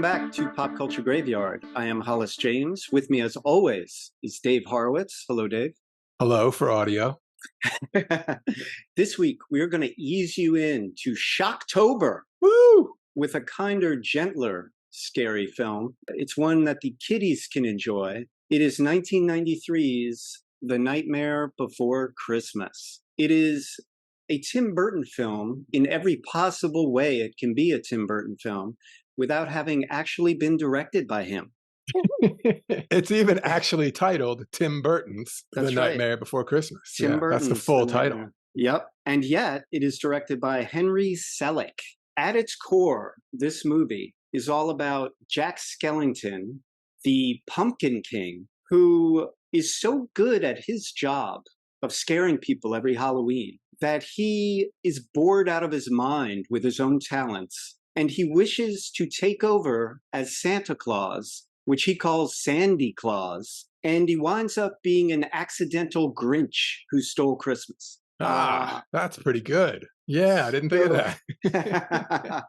back to Pop Culture Graveyard. I am Hollis James. With me, as always, is Dave Horowitz. Hello, Dave. Hello for audio. This week, we're going to ease you into SHOCKtober. Woo! With a kinder, gentler, scary film. It's one that the kiddies can enjoy. It is 1993's The Nightmare Before Christmas. It is a Tim Burton film in every possible way it can be a Tim Burton film without having actually been directed by him. It's even actually titled Tim Burton's The Nightmare Before Christmas. Tim Burton's that's the full title. Yep. And yet it is directed by Henry Selick. At its core, this movie is all about Jack Skellington, the Pumpkin King, who is so good at his job of scaring people every Halloween that he is bored out of his mind with his own talents, and he wishes to take over as Santa Claus, which he calls Sandy Claus, and he winds up being an accidental Grinch who stole Christmas. That's pretty good. Yeah, I didn't think of that.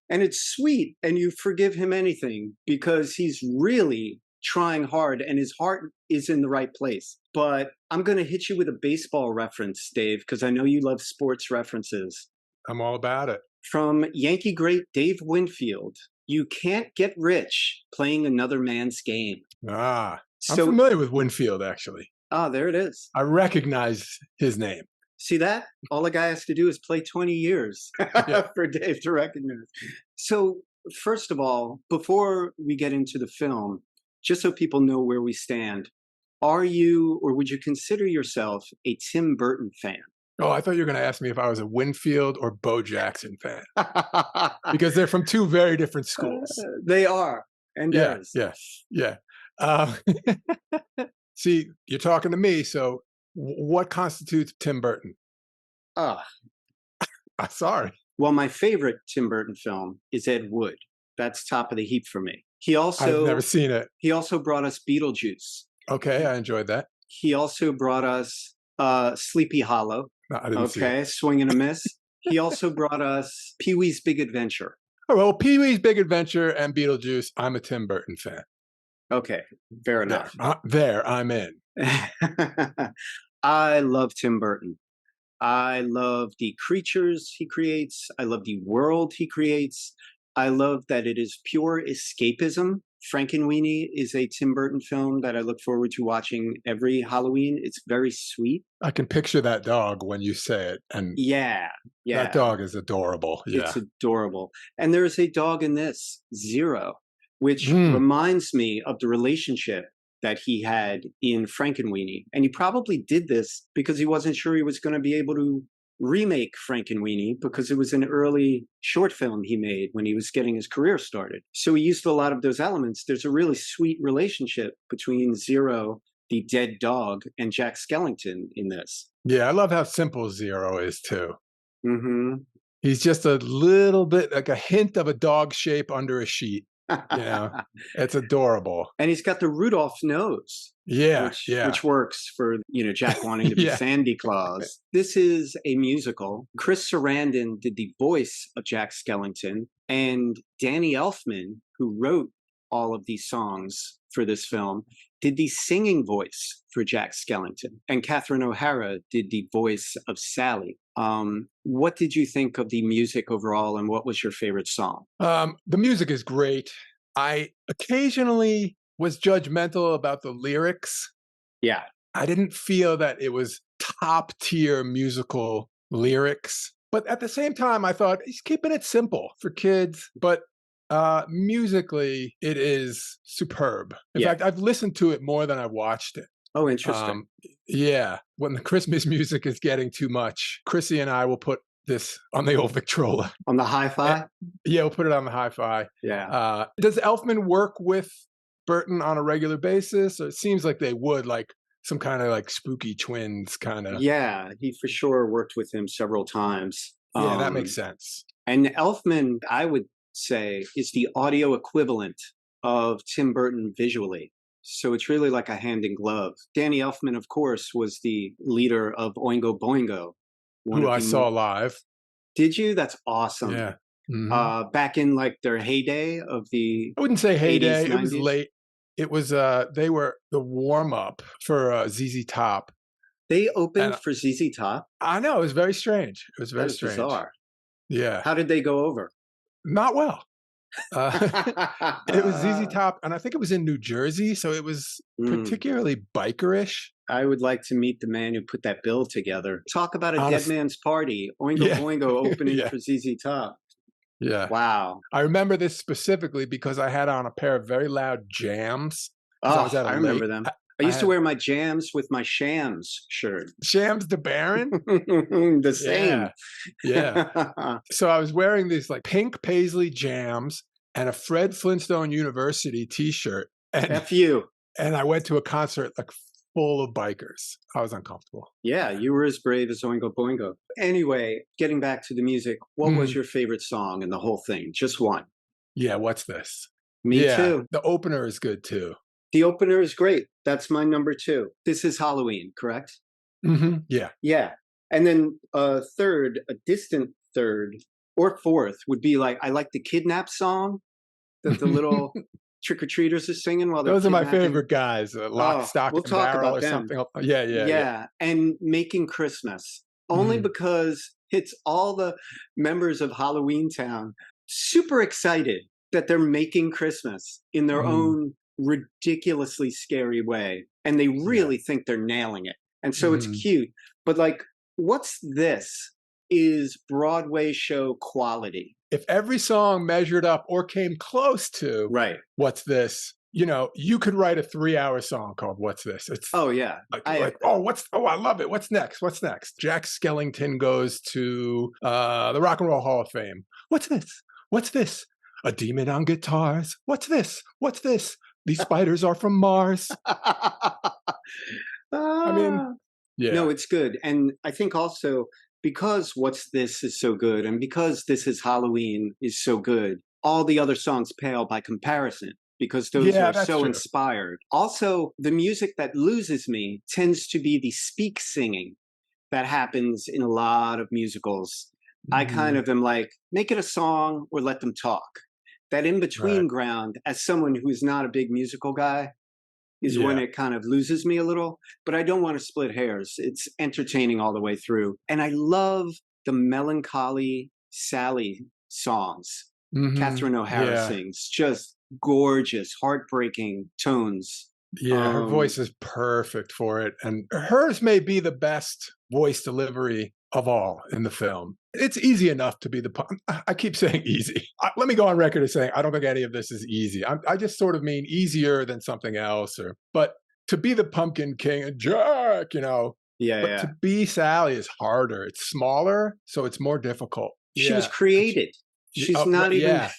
And it's sweet, and you forgive him anything because he's really trying hard and his heart is in the right place. But I'm going to hit you with a baseball reference, Dave, because I know you love sports references. I'm all about it. From Yankee great Dave Winfield, you can't get rich playing another man's game. I'm familiar with Winfield, actually. There it is. I recognize his name. See that? All a guy has to do is play 20 years for Dave to recognize. So, first of all, before we get into the film, just so people know where we stand, are you, or would you consider yourself a Tim Burton fan? Oh, I thought you were going to ask me if I was a Winfield or Bo Jackson fan. Because they're from two very different schools. They are. And yeah. See, you're talking to me, so what constitutes Tim Burton? Sorry. Well, my favorite Tim Burton film is Ed Wood. That's top of the heap for me. I've never seen it. He also brought us Beetlejuice. Okay, I enjoyed that. He also brought us Sleepy Hollow. No, I didn't see it. Swing and a Miss. He also brought us Pee-wee's Big Adventure. Oh, well, Pee-wee's Big Adventure and Beetlejuice, I'm a Tim Burton fan. Okay, fair enough. There, I'm in. I love Tim Burton. I love the creatures he creates. I love the world he creates. I love that it is pure escapism. Frankenweenie is a Tim Burton film that I look forward to watching every Halloween. It's very sweet. I can picture that dog when you say it. And yeah. That dog is adorable. Yeah. It's adorable. And there is a dog in this, Zero, which reminds me of the relationship that he had in Frankenweenie. And he probably did this because he wasn't sure he was going to be able to remake Frankenweenie because it was an early short film he made when he was getting his career started. So he used a lot of those elements. There's a really sweet relationship between Zero, the dead dog, and Jack Skellington in this. Yeah, I love how simple Zero is too. Mm-hmm. He's just a little bit like a hint of a dog shape under a sheet. It's adorable. And he's got the Rudolph nose. Which works for, Jack wanting to be Sandy Claus. This is a musical. Chris Sarandon did the voice of Jack Skellington, and Danny Elfman, who wrote all of these songs for this film, did the singing voice for Jack Skellington. And Catherine O'Hara did the voice of Sally. What did you think of the music overall, and what was your favorite song? The music is great. I occasionally was judgmental about the lyrics. Yeah. I didn't feel that it was top tier musical lyrics. But at the same time, I thought he's keeping it simple for kids. But musically, it is superb. In fact, I've listened to it more than I've watched it. Oh, interesting. When the Christmas music is getting too much, Chrissy and I will put this on the old Victrola. On the hi-fi? Yeah, we'll put it on the hi-fi. Yeah. Does Elfman work with Burton on a regular basis? Or it seems like they would, like some kind of like spooky twins kind of. Yeah, he for sure worked with him several times. Yeah, that makes sense. And Elfman, I would say, is the audio equivalent of Tim Burton visually. So it's really like a hand in glove. Danny Elfman, of course, was the leader of Oingo Boingo. Who I saw live. Did you? That's awesome. Yeah. Mhm. back in like their heyday of the I wouldn't say 80s, heyday, it was 90s. late. It was, they were the warm up for, ZZ Top, They and opened for ZZ Top. I know, it was very strange. It was That very is strange. bizarre. Yeah, How did they go over? not well. Uh, it was ZZ Top, and I think it was in New Jersey, so it was Mm. particularly bikerish. I would like to meet the man who put that bill together. Talk about a dead Honest man's party. Oingo Yeah. Boingo opening Yeah, for ZZ Top. yeah. Wow. I remember this specifically because I had on a pair of very loud Jams because I Oh, was at a I remember late them. I I used to had wear my jams with my Shams shirt. Shams the Baron? The same. Yeah, yeah. So I was wearing these, like, pink paisley Jams and a Fred Flintstone University T-shirt, and F you. and I went to a concert, like, full of bikers. I was uncomfortable. Yeah, you were as brave as Oingo Boingo. Anyway, getting back to the music, what was Mhm. your favorite song in the whole thing? Just one. Yeah, what's this? Me Yeah, too. the opener is good too. The opener is great. That's my number two. This is Halloween, correct? Mhm, yeah. Yeah. And then third, a distant third or fourth would be like, I like the Kidnap song that the little trick-or-treaters are singing while they're Those are my kidnapping. favorite guys, Lock, Oh, Stock, we'll and talk Barrel about or them. something. Yeah, yeah, yeah. Yeah, and Making Christmas, only Mhm, because it's all the members of Halloween Town super excited that they're making Christmas in their mhm, own ridiculously scary way, and they yeah, really think they're nailing it. And so it's mhm. cute, but like, what's this is Broadway show quality. If every song measured up or came close to Right. "What's This?", you could write a 3-hour song called "What's This?" It's Oh yeah. like, "Oh, I love it. What's next? What's next?" Jack Skellington goes to, the Rock and Roll Hall of Fame. "What's this? What's this? A demon on guitars. What's this? What's this? These spiders are from Mars." I mean, Ah. No, yeah. it's good. And I think also because What's This is so good, and because This is Halloween is so good, all the other songs pale by comparison because those Yeah, are that's so true. inspired. Also, the music that loses me tends to be the speak singing that happens in a lot of musicals. I kind Mhm. of am like, make it a song or let them talk. That in Right. between ground, as someone who's not a big musical guy, is when Yeah. it kind of loses me a little, but I don't want to split hairs. It's entertaining all the way through. And I love the melancholy Sally songs Mhm. Catherine O'Hara Yeah. sings, just gorgeous, heartbreaking tones. Yeah, her Um, voice is perfect for it, and hers may be the best voice delivery of all in the film. It's easy enough to be the I keep saying easy. Let me go on record as saying I don't think any of this is easy. I just sort of mean easier than something else, but to be the Pumpkin King and Jack, yeah, but to yeah. be Sally is harder. It's smaller, so it's more difficult. She was Yeah, and created. She's oh, not even, yeah,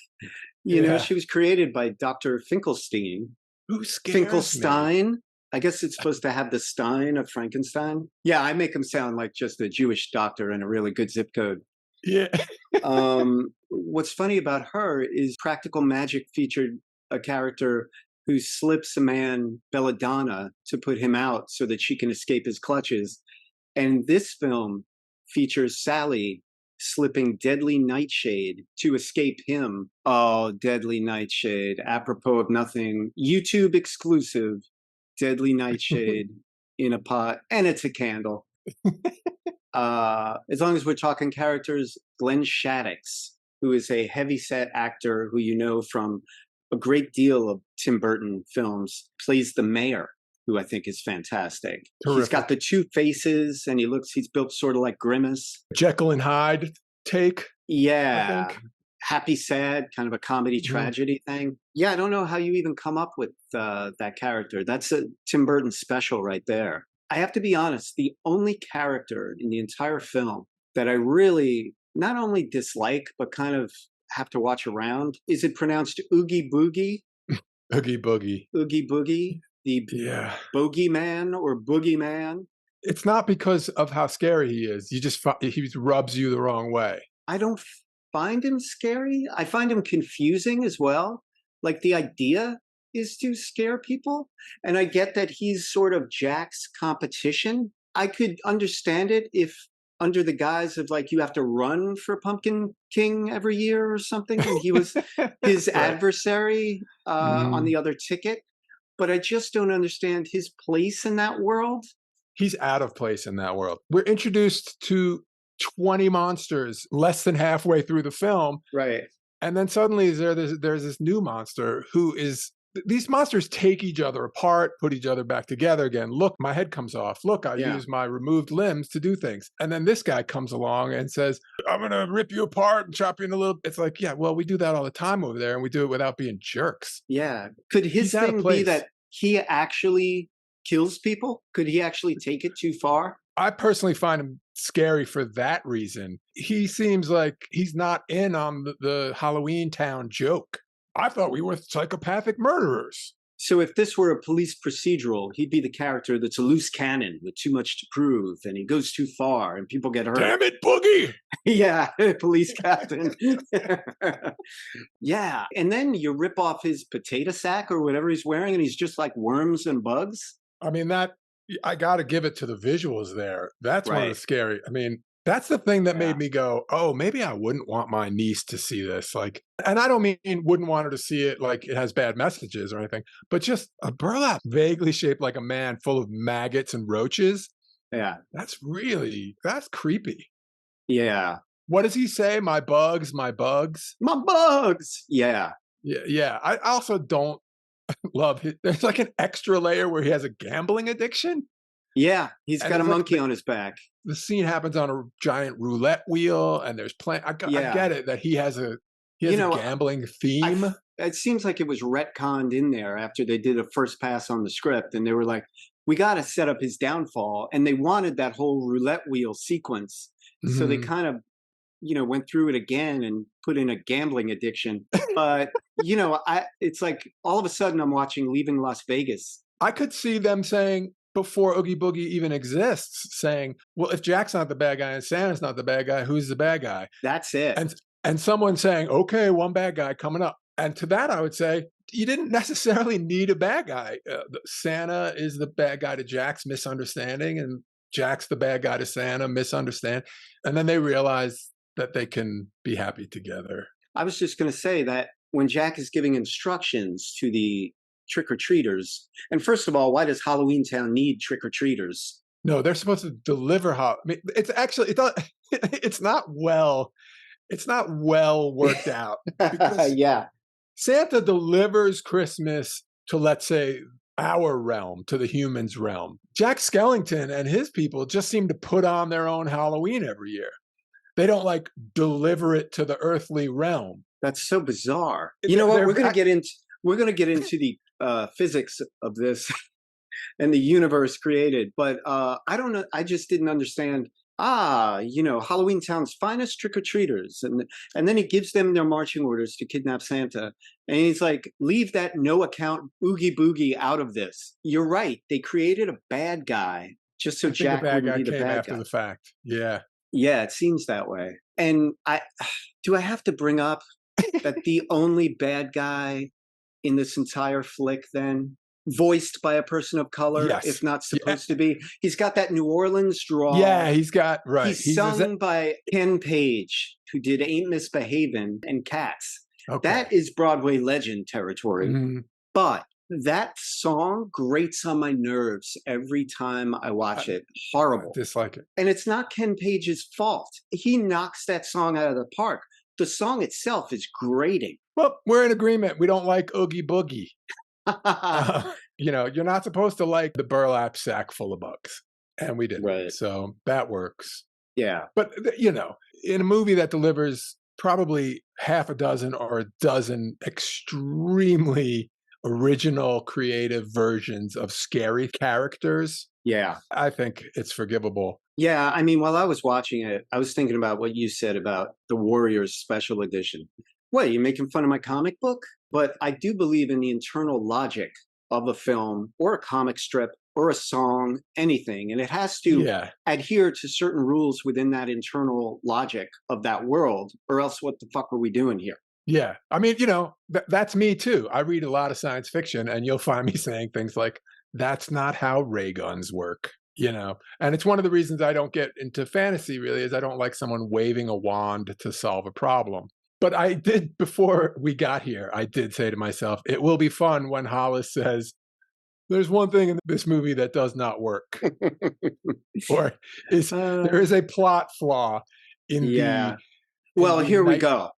yeah. she was created by Dr. Finkelstein. Who scares me? Finkelstein. I guess it's supposed to have the Stein of Frankenstein. Yeah, I make him sound like just a Jewish doctor and a really good zip code. Yeah. What's funny about her is Practical Magic featured a character who slips a man belladonna to put him out so that she can escape his clutches. And this film features Sally slipping deadly nightshade to escape him. Oh, deadly nightshade. Apropos of nothing, YouTube exclusive, deadly nightshade in a pot, and it's a candle. As long as we're talking characters, Glenn Shaddix, who is a heavyset actor who you know from a great deal of Tim Burton films, plays the mayor, who I think is fantastic. He's got the Terrific. two faces and he's built sort of like Grimace. Jekyll and Hyde take, I Yeah. think. Happy, sad, kind of a comedy Mhm. tragedy thing. Yeah, I don't know how you even come up with that character. That's a Tim Burton special right there. I have to be honest, the only character in the entire film that I really not only dislike, but kind of have to watch around is it pronounced Oogie Boogie? Oogie Boogie. Oogie Boogie? The Yeah. Bogeyman or Boogeyman? It's not because of how scary he is. You just he rubs you the wrong way. I don't find him scary. I find him confusing as well. Like the idea is to scare people. And I get that he's sort of Jack's competition. I could understand it if under the guise of like you have to run for Pumpkin King every year or something, and he was his Right. adversary on Mhm. the other ticket. But I just don't understand his place in that world. He's out of place in that world. We're introduced to 20 monsters less than halfway through the film, Right. and then suddenly there's this new monster who is these monsters take each other apart, put each other back together again. Look, my head comes off. Look, I Yeah. use my removed limbs to do things. And then this guy comes along and says, I'm going to rip you apart and chop you in a little. It's like, yeah, well, we do that all the time over there and we do it without being jerks. Yeah. Could He's his out of thing be place. that he actually kills people? Could he actually take it too far? I personally find him scary for that reason. He seems like he's not in on the Halloween Town joke. I thought we were psychopathic murderers. So if this were a police procedural, he'd be the character that's a loose cannon with too much to prove, and he goes too far, and people get hurt. Damn it, Boogie! Yeah, police captain. Yeah, and then you rip off his potato sack or whatever he's wearing, and he's just like worms and bugs. I mean, that I got to give it to the visuals there. That's one of the Right. scary. I mean, that's the thing that Yeah. made me go, "Oh, maybe I wouldn't want my niece to see this." Like, and I don't mean wouldn't want her to see it like it has bad messages or anything, but just a burlap vaguely shaped like a man full of maggots and roaches. Yeah. That's creepy. Yeah. What does he say? My bugs, my bugs. My bugs. Yeah. Yeah, yeah. I also don't love it. There's like an extra layer where he has a gambling addiction. Yeah. He's And got a it's like monkey on his back. the scene happens on a giant roulette wheel, and there's I Yeah. get it that he has a You know, gambling I theme. it seems like it was retconned in there after they did a first pass on the script, and they were like, "We got to set up his downfall," and they wanted that whole roulette wheel sequence, so they Mhm. kind of went through it again and put in a gambling addiction. But I it's like all of a sudden I'm watching Leaving Las Vegas. I could see them saying before Oogie Boogie even exists, saying, "Well, if Jack's not the bad guy and Santa's not the bad guy, who's the bad guy?" That's it. And someone saying, "Okay, one bad guy coming up." And to that, I would say you didn't necessarily need a bad guy. Santa is the bad guy to Jack's misunderstanding, and Jack's the bad guy to Santa misunderstand. And then they realize that they can be happy together. I was just going to say that when Jack is giving instructions to the trick or treaters, and first of all, why does Halloween Town need trick or treaters? No, they're supposed to deliver I mean, it's actually it's not well worked out because Yeah, Santa delivers Christmas to, let's say, our realm, to the humans' realm. Jack Skellington and his people just seem to put on their own Halloween every year. They don't like deliver it to the earthly realm. that's so bizarre. You They're, know what? they're We're going to get into the physics of this and the universe created. But I don't know. I just didn't understand. Halloween Town's finest trick or treaters, and then he gives them their marching orders to kidnap Santa, and he's like, "Leave that no account Oogie Boogie out of this." You're right. They created a bad guy just so I think the Jack bad wouldn't guy be the came bad after guy. the fact. Yeah. Yeah, it seems that way. And do I have to bring up that the only bad guy in this entire flick then voiced by a person of color, Yes. if not Yeah. supposed to be? He's got that New Orleans Yeah. drawl. He's got right. He's sung by Ken Page, who did Ain't Misbehavin' and Cats. Okay. That is Broadway legend territory. Mhm. But that song grates on my nerves every time I watch it. I Horrible. dislike it. And it's not Ken Page's fault. He knocks that song out of the park. The song itself is grating. Well, we're in agreement. We don't like Oogie Boogie. You're not supposed to like the burlap sack full of bugs. And we didn't. Right. So that works. Yeah. But, in a movie that delivers probably half a dozen or a dozen extremely original, creative versions of scary characters, Yeah. I think it's forgivable. Yeah. I mean, while I was watching it, I was thinking about what you said about the Warriors special edition. What, you making fun of my comic book? But I do believe in the internal logic of a film or a comic strip or a song, anything. And it has to Yeah. adhere to certain rules within that internal logic of that world, or else what the fuck are we doing here? Yeah. I mean, that's me too. I read a lot of science fiction, and you'll find me saying things like, that's not how ray guns work. And it's one of the reasons I don't get into fantasy really is I don't like someone waving a wand to solve a problem. But I did, before we got here, I did say to myself, it will be fun when Hollis says, there's one thing in this movie that does not work, or there is a plot flaw in Yeah. in Well, the here we night, go.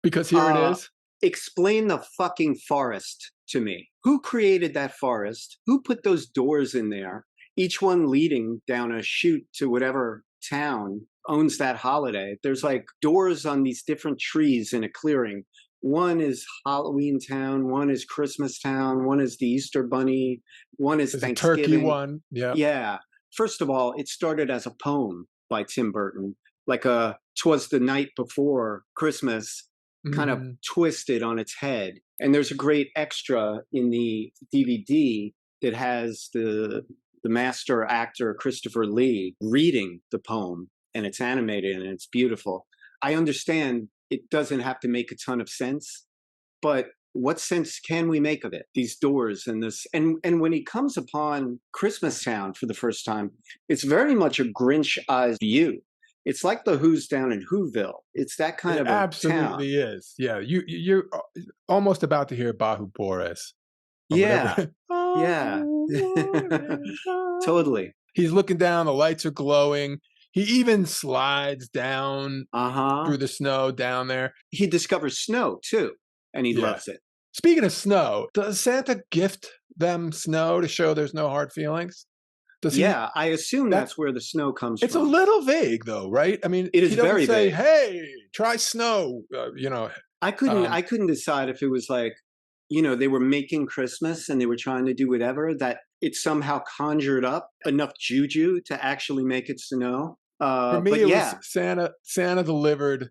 because here it is. Explain the fucking forest to me. Who created that forest? Who put those doors in there? Each one leading down a chute to whatever town owns that holiday. There's like doors on these different trees in a clearing. One is Halloween Town, one is Christmas Town, one is the Easter Bunny, one is There's a turkey Thanksgiving. one. Yeah. Yeah. First of all, it started as a poem by Tim Burton, like a "'Twas the Night Before Christmas" kind of twisted on its head. And there's a great extra in the DVD that has the master actor Christopher Lee reading the poem, and it's animated and it's beautiful. I understand it doesn't have to make a ton of sense, but what sense can we make of it? These doors and this, and when he comes upon Christmas Town for the first time, it's very much a Grinch-eyed view. It's like the Who's down in Whoville. It's that kind of a town. Absolutely is. Yeah, you're almost about to hear Bahu Boris. Yeah, yeah, totally. He's looking down. The lights are glowing. He even slides down through the snow down there. He discovers snow too, and he loves it. Speaking of snow, does Santa gift them snow to show there's no hard feelings? Yeah, I assume that's where the snow comes from. It's a little vague, though, right? I mean, it is very vague. Hey, try snow. I couldn't decide if it was like, they were making Christmas and they were trying to do whatever, that it somehow conjured up enough juju to actually make it snow. For me, it was Santa delivered.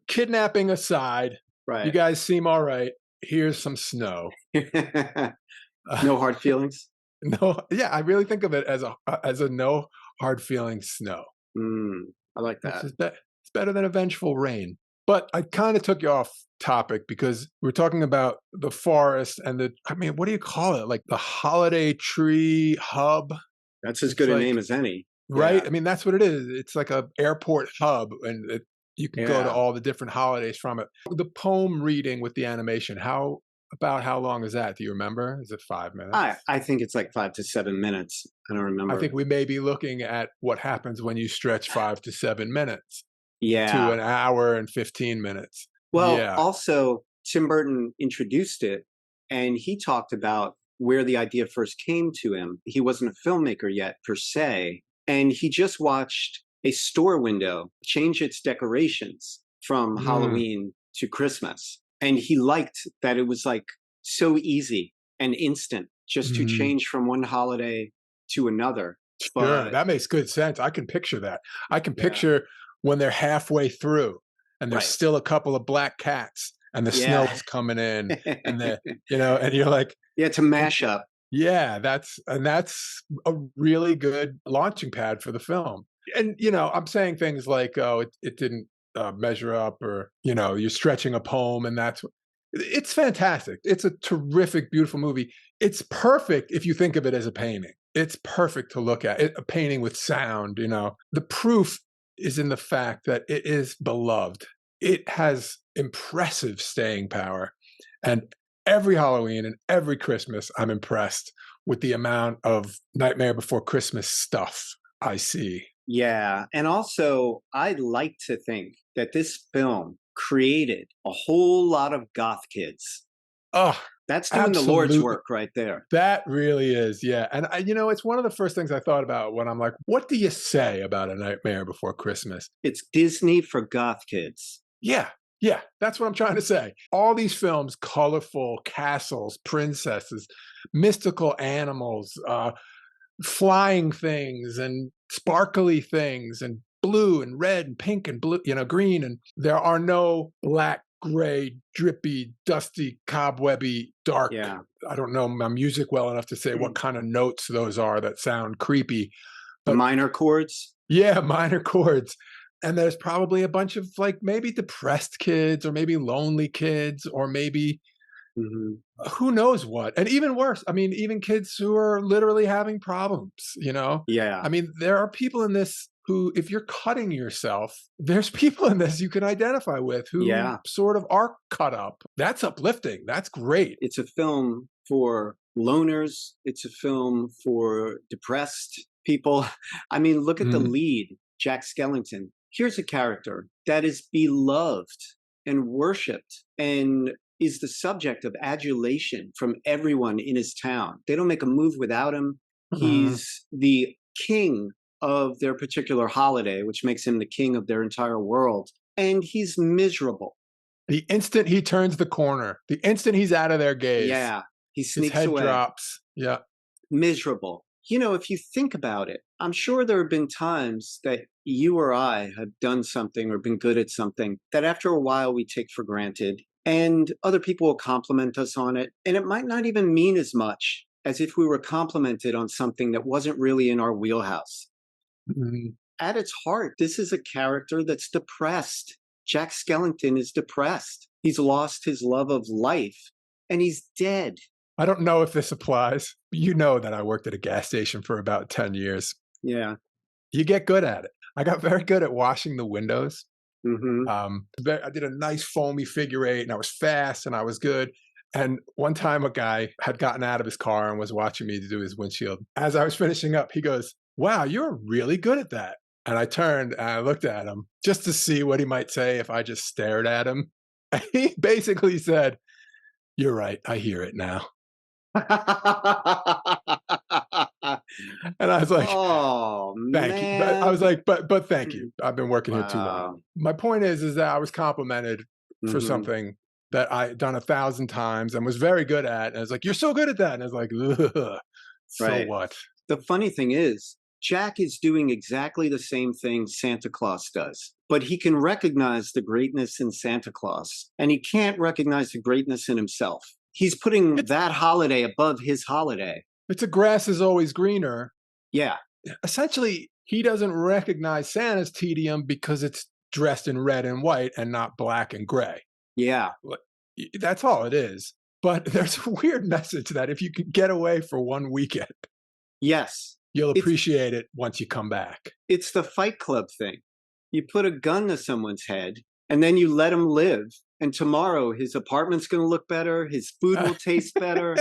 Kidnapping aside, right? You guys seem all right. Here's some snow. No hard feelings. No, yeah, I really think of it as a no hard feelings snow. I like that. It's better than a vengeful rain. But I kind of took you off topic because we're talking about the forest and what do you call it? Like the holiday tree hub. That's as good a name as any. Right? Yeah. I mean, that's what it is. It's like a airport hub, and you can go to all the different holidays from it. The poem reading with the animation, how long is that? Do you remember? Is it 5 minutes? I think it's like 5 to 7 minutes. I don't remember. I think we may be looking at what happens when you stretch 5 to 7 minutes to an hour and 15 minutes. Well, also, Tim Burton introduced it, and he talked about where the idea first came to him. He wasn't a filmmaker yet, per se, and he just watched a store window change its decorations from Halloween to Christmas. And he liked that it was like so easy and instant just to change from one holiday to another. Sure, that makes good sense. I can picture that. I can picture when they're halfway through and there's still a couple of black cats and the snow is coming in and and you're like, it's a mashup. Yeah, that's a really good launching pad for the film. And I'm saying things like, oh, it didn't measure up, or you're stretching a poem, and it's fantastic. It's a terrific, beautiful movie. It's perfect if you think of it as a painting. It's perfect to look at. A painting with sound. The proof is in the fact that it is beloved. It has impressive staying power, and every Halloween and every Christmas, I'm impressed with the amount of Nightmare Before Christmas stuff I see. Yeah. And also, I'd like to think that this film created a whole lot of goth kids. Oh, that's doing the Lord's work right there. That really is. Yeah. And it's one of the first things I thought about when I'm like, what do you say about A Nightmare Before Christmas? It's Disney for goth kids. Yeah. Yeah, that's what I'm trying to say. All these films, colorful castles, princesses, mystical animals, flying things and sparkly things, and blue and red and pink and blue, green. And there are no black, gray, drippy, dusty, cobwebby, dark. Yeah. I don't know my music well enough to say what kind of notes those are that sound creepy. But minor chords? Yeah, minor chords. And there's probably a bunch of maybe depressed kids, or maybe lonely kids, or maybe Hmm. who knows what? And even worse, I mean, even kids who are literally having problems, you know? Yeah. I mean, there are people in this who, if you're cutting yourself, there's people in this you can identify with who Yeah. sort of are cut up. That's uplifting. That's great. It's a film for loners. It's a film for depressed people. I mean, look at the Mm, lead, Jack Skellington. Here's a character that is beloved and worshipped and is the subject of adulation from everyone in his town. They don't make a move without him. mhm. He's the king of their particular holiday, which makes him the king of their entire world. And he's miserable. The instant he turns the corner, the instant he's out of their gaze, Yeah, he his sneaks head away. drops. Yeah. Miserable. You know, if you think about it, I'm sure there have been times that you or I have done something or been good at something that after a while we take for granted, and other people will compliment us on it. And it might not even mean as much as if we were complimented on something that wasn't really in our wheelhouse. Mhm. At its heart, this is a character that's depressed. Jack Skellington is depressed. He's lost his love of life and he's dead. I don't know if this applies. You know that I worked at a gas station for about 10 years. Yeah. You get good at it. I got very good at washing the windows. Hmm. I did a nice foamy figure eight and I was fast and I was good. And one time a guy had gotten out of his car and was watching me to do his windshield. As I was finishing up, he goes, "Wow, you're really good at that." And I turned and I looked at him just to see what he might say if I just stared at him. And he basically said, "You're right. I hear it now." And I was like, Oh, "Thank you." But I was man. like, "But thank you. I've been working here too long." Wow. My point is that I was complimented for Mhm. something that I done 1,000 times and was very good at. And I was like, "You're so good at that." And I was like, "Ugh, so Right. what?" The funny thing is, Jack is doing exactly the same thing Santa Claus does, but he can recognize the greatness in Santa Claus, and he can't recognize the greatness in himself. He's putting It's that holiday above his holiday. it's a grass is always greener. Yeah. Essentially, he doesn't recognize Santa's tedium because it's dressed in red and white and not black and gray. Yeah. Like, that's all it is. But there's a weird message that if you could get away for one weekend, Yes. you'll It's appreciate it once you come back. it's the Fight Club thing. You put a gun to someone's head and then you let him live. And tomorrow his apartment's going to look better. His food will taste better.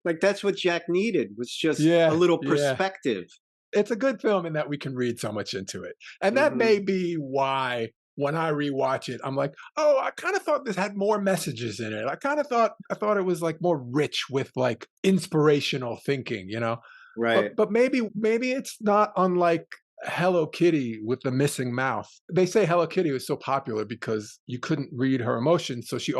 Like that's what Jack needed was just a Yeah, little yeah. perspective. It's a good film in that we can read so much into it. And that may Hmm. be why when I rewatch it, I'm like, "Oh, I kind of thought this had more messages in it. I thought it was like more rich with like inspirational thinking, you know?" Right. But maybe it's not unlike Hello Kitty with the missing mouth. They say Hello Kitty was so popular because you couldn't read her emotions, so you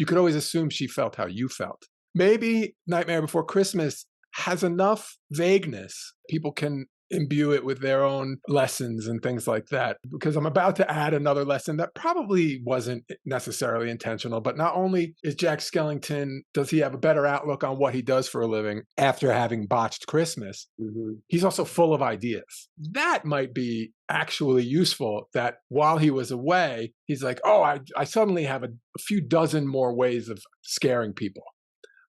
could always assume she felt how you felt. Maybe Nightmare Before Christmas has enough vagueness. People can imbue it with their own lessons and things like that. Because I'm about to add another lesson that probably wasn't necessarily intentional. But not only is Jack Skellington, does he have a better outlook on what he does for a living after having botched Christmas, Hmm. he's also full of ideas. That might be actually useful that while he was away, he's like, oh, I suddenly have a few dozen more ways of scaring people.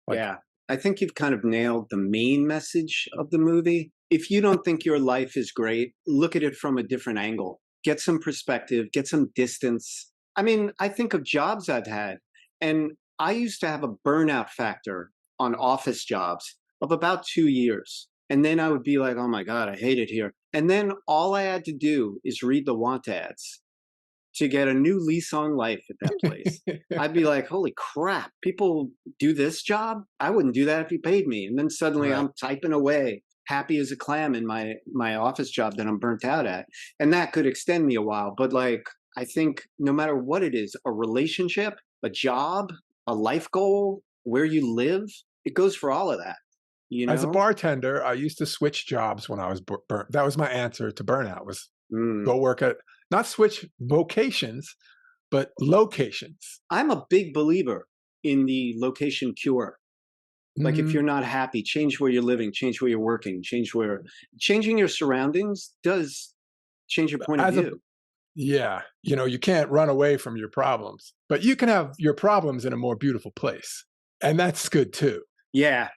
Like, Yeah. I think you've kind of nailed the main message of the movie. If you don't think your life is great, look at it from a different angle. Get some perspective, get some distance. I mean, I think of jobs I've had, and I used to have a burnout factor on office jobs of about 2 years. And then I would be like, oh my God, I hate it here. And then all I had to do is read the want ads to get a new lease on life at that place. I'd be like, holy crap, people do this job? I wouldn't do that if you paid me. And then suddenly right. I'm typing away, happy as a clam in my office job that I'm burnt out at. And that could extend me a while. But like I think no matter what it is, a relationship, a job, a life goal, where you live, it goes for all of that, you As a know? bartender, I used to switch jobs when I was burnt. That was my answer to burnout was Mm. go work at not switch vocations, but locations. I'm a big believer in the location cure. Like if Mhm. you're not happy, change where you're living, change where you're working, changing your surroundings does change your point of As a view. Yeah. You know, you can't run away from your problems, but you can have your problems in a more beautiful place. And that's good too. Yeah.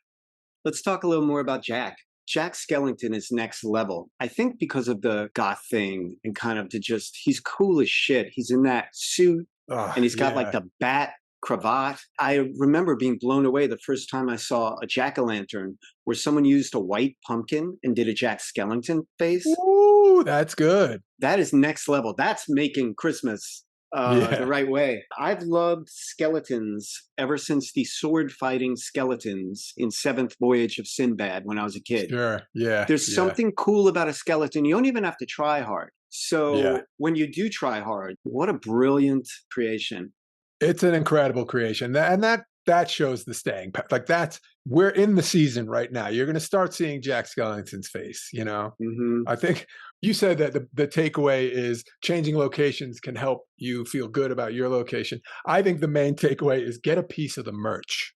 Let's talk a little more about Jack. Jack Skellington is next level. I think because of the goth thing and kind of he's cool as shit. He's in that suit Oh, and he's got like yeah. the bat cravat. I remember being blown away the first time I saw a jack-o'-lantern where someone used a white pumpkin and did a Jack Skellington face. Ooh, that's good. That is next level. That's making Christmas the Yeah. right way. I've loved skeletons ever since the sword fighting skeletons in Seventh Voyage of Sinbad when I was a kid. Sure. Yeah. There's Yeah. something cool about a skeleton. You don't even have to try hard. Yeah. So when you do try hard, what a brilliant creation. It's an incredible creation. And that shows the staying power. Like that's we're in the season right now. You're gonna start seeing Jack Skellington's face, you know? Hmm. I think you said that the takeaway is changing locations can help you feel good about your location. I think the main takeaway is get a piece of the merch.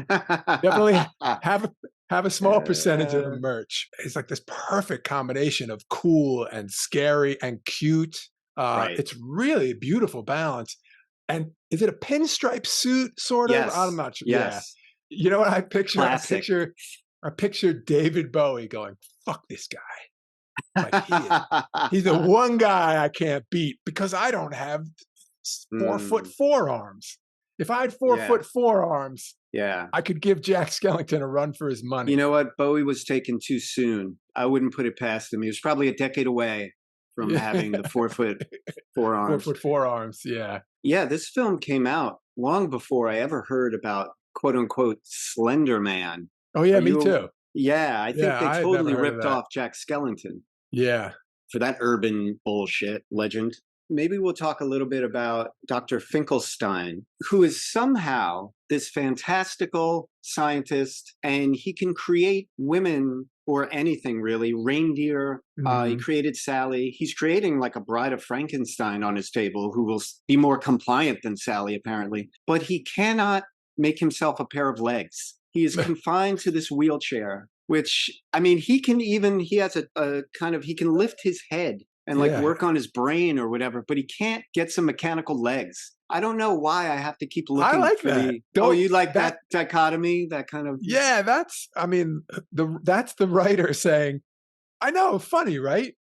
Definitely have a have a small percentage of the Uh, merch. It's like this perfect combination of cool and scary and cute. right. It's really a beautiful balance. And is it a pinstripe suit, sort of? I'm Yes. not sure. Yeah. Yes. You know what I picture? Classic. I picture David Bowie going, "Fuck this guy." Like he's the one guy I can't beat because I don't have 4 foot Mm, forearms. If I had four yeah. foot forearms, Yeah. I could give Jack Skellington a run for his You money. know what? Bowie was taken too soon. I wouldn't put it past him. He was probably a decade away from having the Yeah. 4 foot four forearms. foot forearms. Yeah. Yeah, this film came out long before I ever heard about quote unquote Slender Man. Oh yeah, Are me you? too. Yeah, I think Yeah, they I had never totally heard of ripped that. off Jack Skellington Yeah. for that urban bullshit legend. Maybe we'll talk a little bit about Dr. Finkelstein, who is somehow this fantastical scientist, and he can create women or anything really, reindeer. He Mhm. created Sally. He's creating like a bride of Frankenstein on his table who will be more compliant than Sally, apparently. But he cannot make himself a pair of legs. He is confined to this wheelchair, which, I mean, he has a kind of, he can lift his head and like Yeah. work on his brain or whatever, but he can't get some mechanical legs. I don't know why I have to keep I looking like for that. oh, Don't you like that that dichotomy, that kind of, Yeah, that's I mean, that's the writer saying, "I know, funny, right?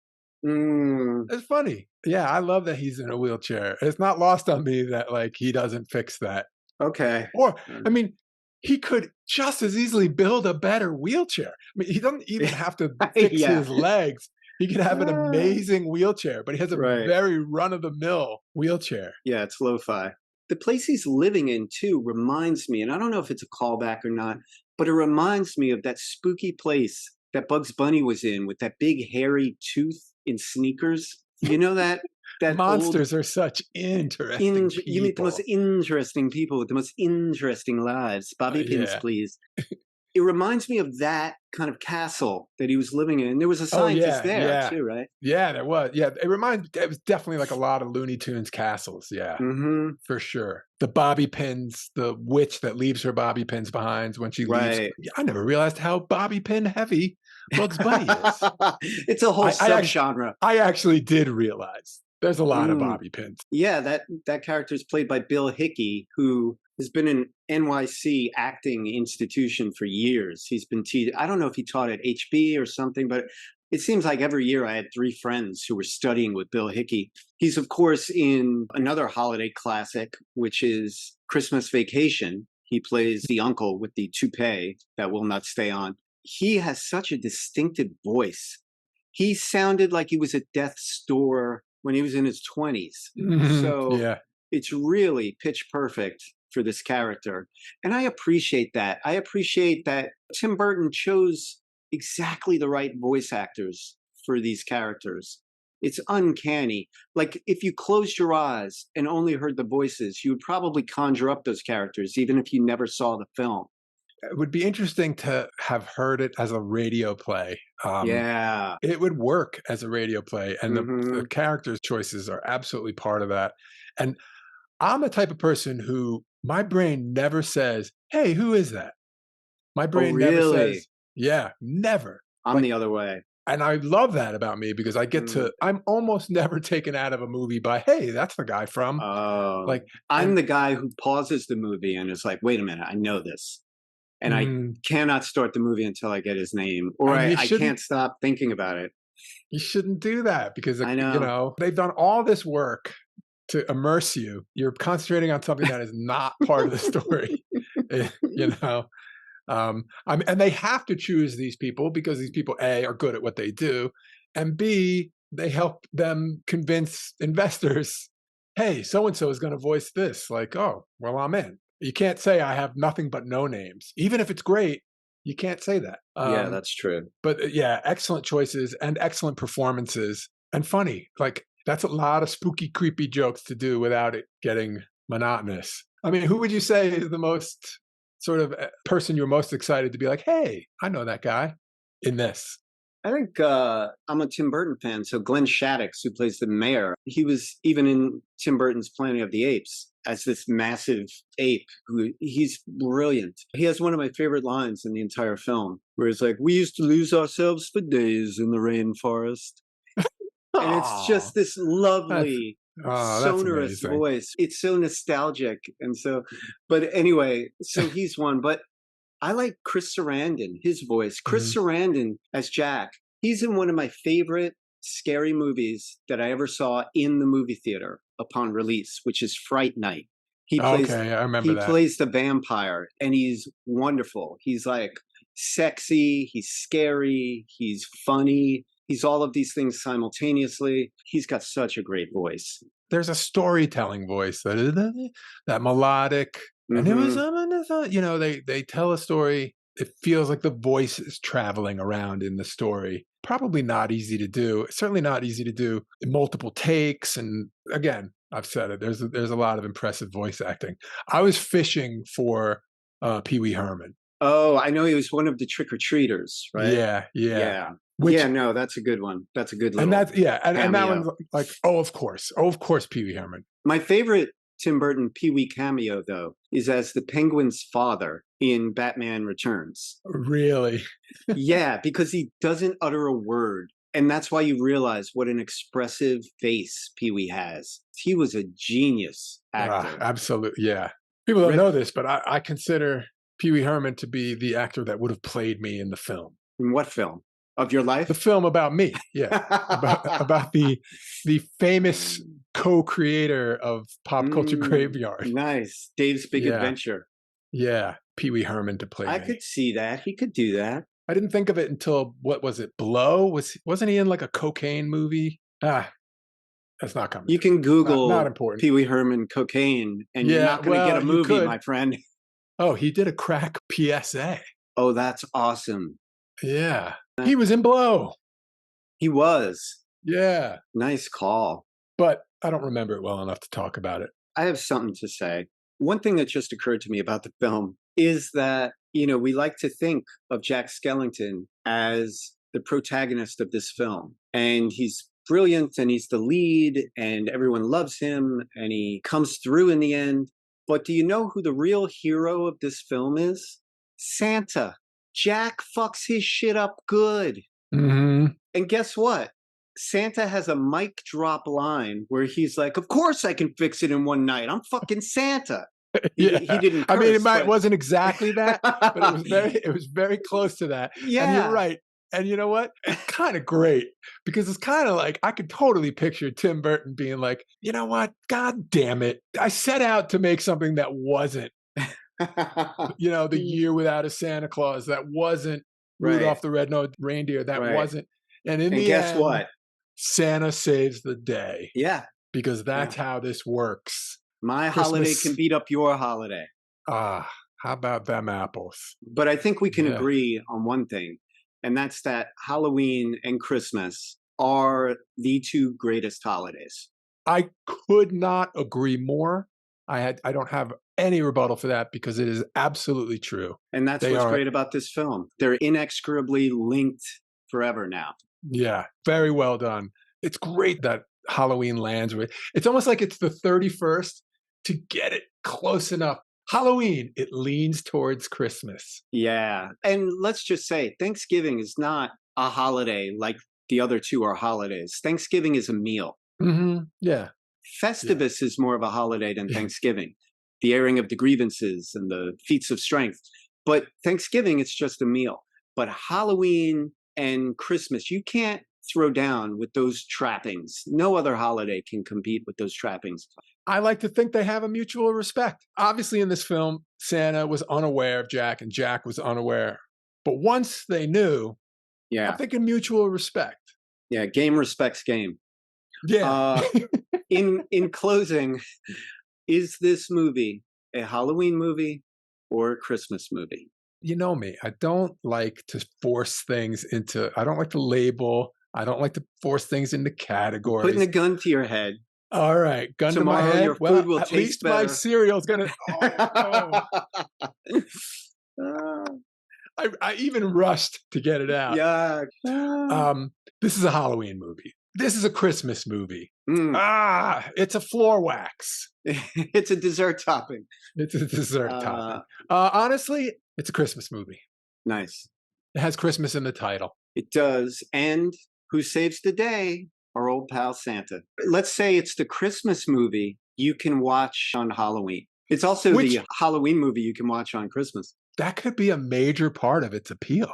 mm, It's funny." Yeah, I love that he's in a wheelchair. It's not lost on me that, like, he doesn't fix that. okay. Or, I mean, he could just as easily build a better wheelchair. I mean, he doesn't even have to fix Yeah. his legs. He could have an amazing wheelchair, but he has a Right. very run of the mill wheelchair. Yeah, it's lo-fi. The place he's living in too reminds me, and I don't know if it's a callback or not, but it reminds me of that spooky place that Bugs Bunny was in with that big hairy tooth in sneakers. You know that old Monsters are such interesting you meet the most people. interesting people with the most interesting lives. Bobby pins, Yeah. please. It reminds me of that kind of castle that he was living in. There was a Oh, scientist yeah, there yeah. too, right? Yeah, there was. Yeah, it was definitely like a lot of Looney Tunes castles, yeah, Mm-hmm. for sure. The bobby pins, the witch that leaves her bobby pins behind when she leaves. Right. Yeah, I never realized how bobby pin heavy Bugs Bunny is. It's a whole I actually subgenre. I actually did realize there's a lot of Mm. bobby pins. Yeah, that character is played by Bill Hickey, who has been an NYC acting institution for years. He's been I don't know if he taught at HB or something, but it seems like every year I had 3 friends who were studying with Bill Hickey. He's of course in another holiday classic, which is Christmas Vacation. He plays the uncle with the toupee that will not stay on. He has such a distinctive voice. He sounded like he was at death's door when he was in his 20s. Mhm, So yeah. it's really pitch perfect for this character. And I appreciate that. I appreciate that Tim Burton chose exactly the right voice actors for these characters. It's uncanny. Like if you closed your eyes and only heard the voices, you would probably conjure up those characters, even if you never saw the film. It would be interesting to have heard it as a radio play. Yeah. It would work as a radio play, and the Hmm. characters' choices are absolutely part of that. And I'm the type of person who my brain never says, "Hey, who is that?" My Oh, brain never really? says, "Yeah," never. I'm Like the other way. And I love that about me because I'm almost never taken out of a movie by, hey, that's the guy from, Oh, like, I'm and the guy who pauses the movie and is like, "Wait a minute, I know this." And I mm, cannot start the movie until I get his name, or and I can't stop thinking about it. you shouldn't do that because, I you know. know, they've done all this work to immerse you. You're concentrating on something that is not part of the story, you know? And they have to choose these people because these people, A, are good at what they do, and B, they help them convince investors, hey, so and so is going to voice this. Like, oh, well, I'm in. You can't say I have nothing but no names, even if it's great. You can't say that. Yeah, that's true. But yeah, excellent choices and excellent performances and funny. Like that's a lot of spooky, creepy jokes to do without it getting monotonous. I mean, who would you say is the most sort of person you're most excited to be like, hey, I know that guy in this? I think I'm a Tim Burton fan. So Glenn Shaddix, who plays the mayor, he was even in Tim Burton's Planet of the Apes as this massive ape. He's brilliant. He has one of my favorite lines in the entire film, where he's like, "We used to lose ourselves for days in the rainforest," and it's Oh, just this that's lovely that's sonorous amazing. voice. It's so nostalgic, and so. But anyway, so he's one. But I like Chris Sarandon, his voice. Chris Mhm. Sarandon as Jack. He's in one of my favorite scary movies that I ever saw in the movie theater upon release, which is Fright Night. He plays Okay, I remember he that. plays the vampire, and he's wonderful. He's like sexy, he's scary, he's funny. He's all of these things simultaneously. He's got such a great voice. There's a storytelling voice that melodic, and it was Hmm. you know they tell a story. It feels like the voice is traveling around in the story. Probably not easy to do. Certainly not easy to do in multiple takes. And again, I've said it. There's a lot of impressive voice acting. I was fishing for Pee Wee Herman. Oh, I know he was one of the trick-or-treaters, right? Yeah, yeah. Yeah. Which Yeah, no, that's a good one. That's a good and little that's yeah, and that one's cameo. like, oh, of course, Pee Wee Herman. My favorite Tim Burton Pee-wee cameo, though, is as the Penguin's father in Batman Returns. Really, Yeah, because he doesn't utter a word. And that's why you realize what an expressive face Pee-wee has. He was a genius actor. absolutely, yeah. People don't Rip, know this, but I consider Pee Wee Herman to be the actor that would have played me in the film. in what film? Of your The life? film about me, yeah, about the famous co-creator of Pop Culture Graveyard. Nice. Dave's Big Yeah, Adventure. yeah, Pee Wee Herman to play I me. could see that. He could do that. I didn't think of it until what was it? Blow wasn't he in like a cocaine movie? That's not coming You to me. can Not Google important. Pee Wee Herman cocaine, and you're Yeah, not going to get well, a you movie, could. my friend. Oh, he did a crack PSA. Oh, that's awesome. Yeah. He was in Blow. He was. Yeah. Nice call. But I don't remember it well enough to talk about it. I have something to say. One thing that just occurred to me about the film is that, we like to think of Jack Skellington as the protagonist of this film. And he's brilliant and he's the lead and everyone loves him and he comes through in the end. But do you know who the real hero of this film is? Santa. Jack fucks his shit up good. Mhm. And guess what? Santa has a mic drop line where he's like, "Of course I can fix it in one night. I'm fucking Santa." He Yeah. didn't I mean, curse, but wasn't exactly that, but it was very close to that. And you're yeah. right. And you know what? It's kind of great because it's kind of like I could totally picture Tim Burton being like, you know what? God damn it. I set out to make something that wasn't, the year without a Santa Claus, that wasn't Right, Rudolph the Red-Nosed Reindeer, that right. wasn't. And in And the guess end, what? Santa saves the day Yeah, because yeah. that's how this works. My holiday can Christmas, beat up your holiday. how about them apples? But I think we can Yeah. agree on one thing, and that's that Halloween and Christmas are the two greatest holidays. I could not agree more. I don't have any rebuttal for that because it is absolutely true. And that's They what's are, great about this film. They're inexorably linked forever now. yeah, very well done. It's great that Halloween lands with it's almost like it's the 31st to get it close enough. Halloween, it leans towards Christmas. Yeah. And let's just say Thanksgiving is not a holiday like the other two are holidays. Thanksgiving is a meal. Yeah. Festivus is more of a holiday than Thanksgiving, the airing of the grievances and the feats of strength. But Thanksgiving, it's just a meal. But Halloween and Christmas, you can't throw down with those trappings. No other holiday can compete with those trappings. I like to think they have a mutual respect. Obviously, in this film, Santa was unaware of Jack and Jack was unaware. But once they knew, I'm thinking mutual respect. Yeah, game respects game. Yeah. In closing, is this movie a Halloween movie or a Christmas movie? You know me. I don't like to force things into, I don't like to label. I don't like to force things into categories. Putting a gun to your head. All right, gun Tomorrow to my head. your food will at taste least better. My cereal's gonna. I even rushed to get it out. Yeah. This is a Halloween movie. This is a Christmas movie. It's a floor wax. It's a dessert topping. It's a dessert topping. Honestly, it's a Christmas movie. Nice. It has Christmas in the title. It does. And who saves the day? Our old pal Santa. Let's say it's the Christmas movie you can watch on Halloween. It's also the Halloween movie you can watch on Christmas. That could be a major part of its appeal.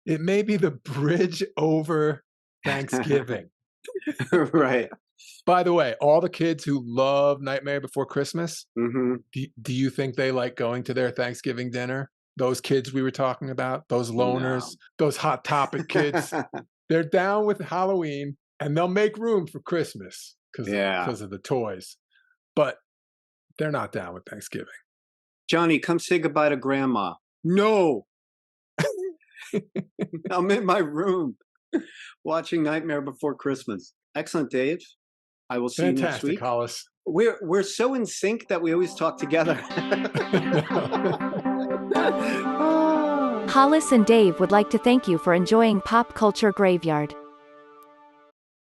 It may be the bridge over Thanksgiving. Right. By the way, all the kids who love Nightmare Before Christmas, do you think they like going to their Thanksgiving dinner? Those kids we were talking about, those loners, those Hot Topic kids. They're down with Halloween, and they'll make room for Christmas because of the toys. But they're not down with Thanksgiving. Johnny, come say goodbye to Grandma. No. I'm in my room watching Nightmare Before Christmas. Excellent, Dave. I will see you next week. Hollis. We're so in sync that we always talk together. Hollis and Dave would like to thank you for enjoying Pop Culture Graveyard.